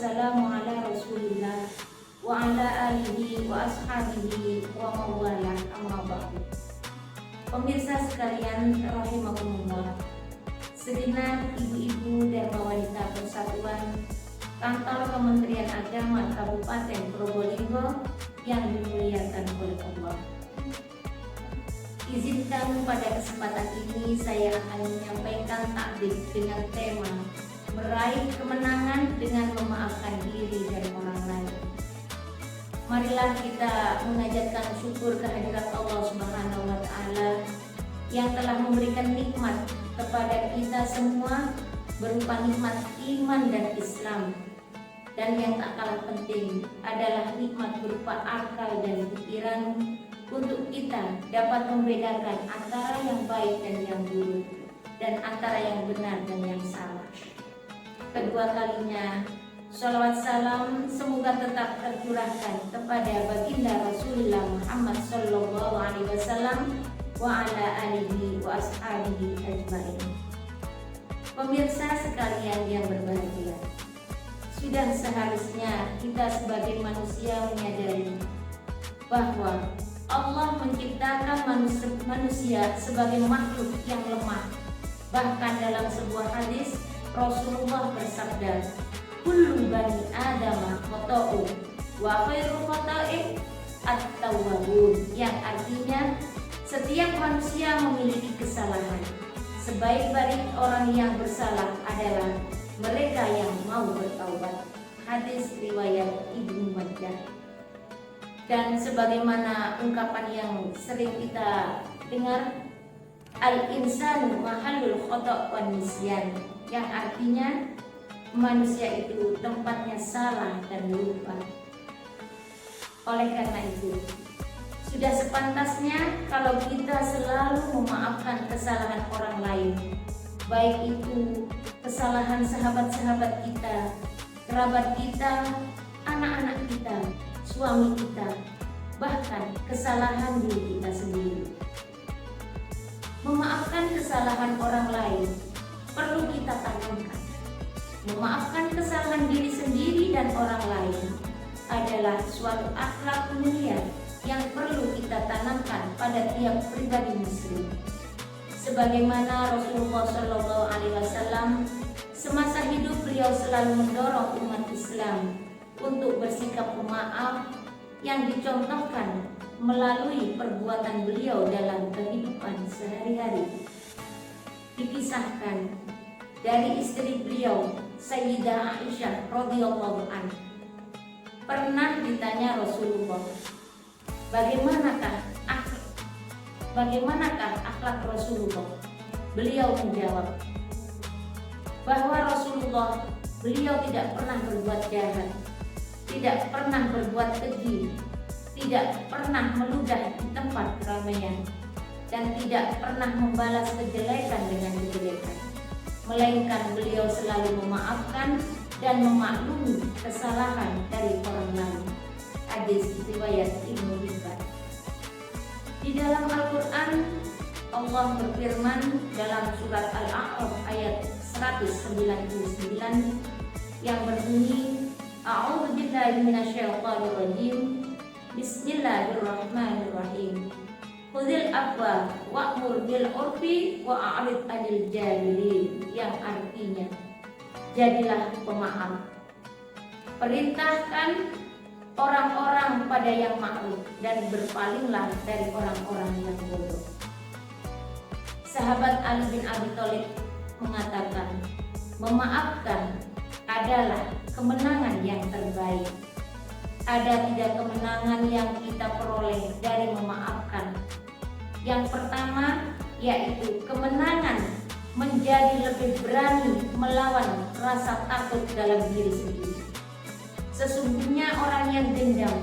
wassalamu ala Rasulillah wa ala alihi wa ashabihi wa mawala amma ba'du. Pemirsa sekalian rahimakumullah, segenap ibu-ibu dan wanita persatuan Kantor Kementerian Agama Kabupaten Probolinggo yang dimuliakan oleh Allah. Izinkan pada kesempatan ini saya akan menyampaikan takbir dengan tema meraih kemenangan dengan memaafkan diri dan orang lain. Marilah kita mengajarkan syukur kehadirat Allah Subhanahu wa Ta'ala yang telah memberikan nikmat kepada kita semua berupa nikmat iman dan Islam, dan yang tak kalah penting adalah nikmat berupa akal dan pikiran untuk kita dapat membedakan antara yang baik dan yang buruk, dan antara yang benar dan yang salah. Kedua kalinya, sholawat salam semoga tetap tercurahkan kepada baginda Rasulullah Muhammad Sallallahu Alaihi Wasallam wa ala alihi wa ashabihi ajmain. Pemirsa sekalian yang berbahagia, sudah seharusnya kita sebagai manusia menyadari bahwa Allah menciptakan manusia sebagai makhluk yang lemah. Bahkan dalam sebuah hadis Rasulullah bersabda, kullu bani adama khata'un wa khairu khata'in at-tawwabun, yang artinya setiap manusia memiliki kesalahan. Sebaik-baik orang yang bersalah adalah mereka yang mau bertaubat. Hadis riwayat Ibnu Majah. Dan sebagaimana ungkapan yang sering kita dengar, al-insanu mahallul khata' wan nisyan, yang artinya manusia itu tempatnya salah dan lupa. Oleh karena itu, sudah sepantasnya kalau kita selalu memaafkan kesalahan orang lain, baik itu kesalahan sahabat-sahabat kita, kerabat kita, anak-anak kita, suami kita, bahkan kesalahan diri kita sendiri. Memaafkan kesalahan orang lain perlu kita tanamkan. Memaafkan kesalahan diri sendiri dan orang lain adalah suatu akhlak mulia yang perlu kita tanamkan pada tiap pribadi muslim. Sebagaimana Rasulullah Shallallahu Alaihi Wasallam semasa hidup beliau selalu mendorong umat Islam untuk bersikap pemaaf yang dicontohkan melalui perbuatan beliau dalam kehidupan sehari-hari. Dikisahkan dari istri beliau Sayyidah Aisyah radhiyallahu anha, pernah ditanya Rasulullah, bagaimanakah akhlak Rasulullah? Beliau menjawab bahwa beliau tidak pernah berbuat jahat, tidak pernah berbuat keji, tidak pernah meludah di tempat keramaian, dan tidak pernah membalas kejelekan dengan kejelekan, melainkan beliau selalu memaafkan dan memaklumi kesalahan dari orang lain. Hadis riwayat Ibnu Hibban. Di dalam Al-Quran, Allah berfirman dalam surat Al-A'raf ayat 199 yang berbunyi, A'udzubillahi minasyaitonirrajim. Bismillahirrahmanirrahim. Khudhil afwa wa'mur bil urfi wa a'rid 'anil jahilin, yang artinya jadilah pemaaf. Perintahkan orang-orang pada yang ma'ruf dan berpalinglah dari orang-orang yang bodoh. Sahabat Ali bin Abi Thalib mengatakan, memaafkan adalah kemenangan yang terbaik. Ada 3 kemenangan yang kita peroleh dari memaafkan. Yang pertama yaitu kemenangan menjadi lebih berani melawan rasa takut dalam diri sendiri. Sesungguhnya orang yang dendam,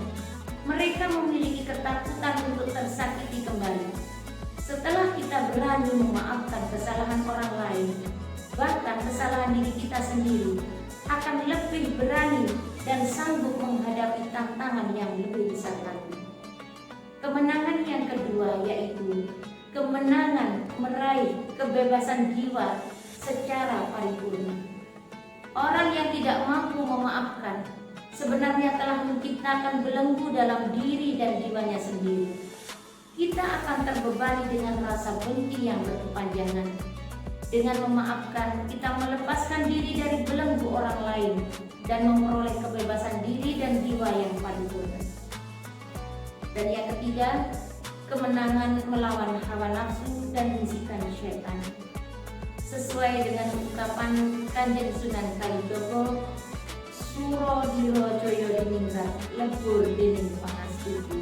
mereka memiliki ketakutan untuk tersakiti kembali. Setelah kita berani memaafkan kesalahan orang lain, bahkan kesalahan diri kita sendiri, akan lebih berani dan sanggup menghadapi tantangan yang lebih besar lagi. Kemenangan yang kedua yaitu kemenangan meraih kebebasan jiwa secara paripurna. Orang yang tidak mampu memaafkan sebenarnya telah menciptakan belenggu dalam diri dan jiwanya sendiri. Kita akan terbebani dengan rasa benci yang berkepanjangan. Dengan memaafkan, kita melepaskan diri dari belenggu orang lain dan memperoleh kebebasan diri dan jiwa yang paripurna. Dan yang ketiga, kemenangan melawan hawa nafsu dan bisikan syaitan. Sesuai dengan ungkapan Kanjeng Sunan Kalijogo, Suro Diro Joyo Diningrat lebur dening pangastuti,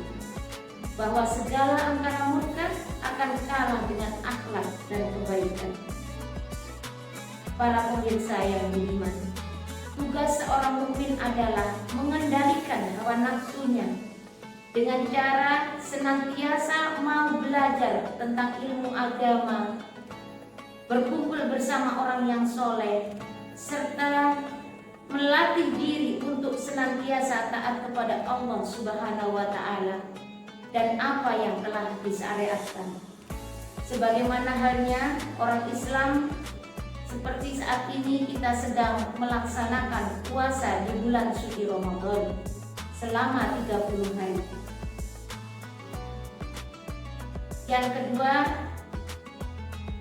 bahwa segala angkara murka akan kalah dengan akhlak dan kebaikan. Para pemirsa yang budiman, tugas seorang mukmin adalah mengendalikan hawa nafsunya dengan cara senantiasa mau belajar tentang ilmu agama, berkumpul bersama orang yang soleh, serta melatih diri untuk senantiasa taat kepada Allah Subhanahu wa Ta'ala dan apa yang telah disyariatkan. Sebagaimana halnya orang Islam, seperti saat ini kita sedang melaksanakan puasa di bulan suci Ramadan selama 30 hari. Yang kedua,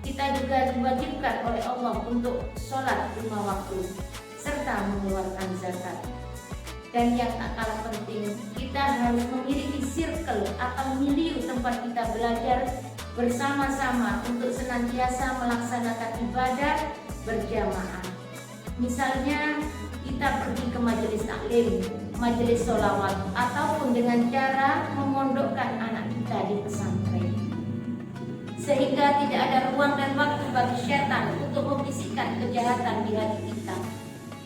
kita juga diwajibkan oleh Allah untuk sholat 5 waktu serta mengeluarkan zakat. Dan yang tak kalah penting, kita harus memiliki circle atau milieu tempat kita belajar bersama-sama untuk senantiasa melaksanakan ibadah berjamaah. Misalnya kita pergi ke majelis taklim, majelis sholawat, ataupun dengan cara memondokkan anak kita di pesantren, sehingga tidak ada ruang dan waktu bagi syaitan untuk membisikkan kejahatan di hati kita,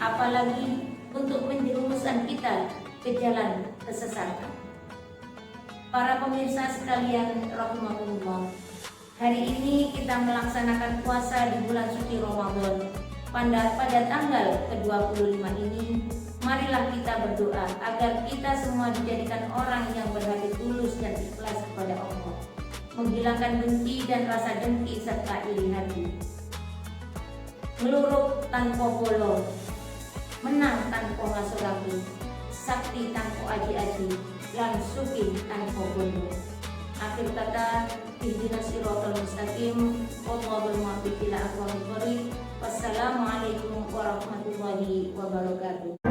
apalagi untuk menjerumuskan kita ke jalan kesesatan. Para pemirsa sekalian rahimakumullah, hari ini kita melaksanakan puasa di bulan suci Ramadan. Pada tanggal ke-25 ini, marilah kita berdoa agar kita semua dijadikan orang yang berhati tulus dan ikhlas kepada Allah, menghilangkan benci dan rasa dengki serta iri hati, meluruk tanpa bolong, menang tanpa ngasuraki, sakti tanpa aji-aji, lan suki tanpa bondo. Akhir kata, ihdinas siratal mustaqim, wallahul muwaffiq ila aqwamit thoriq. Wassalamualaikum warahmatullahi wabarakatuh.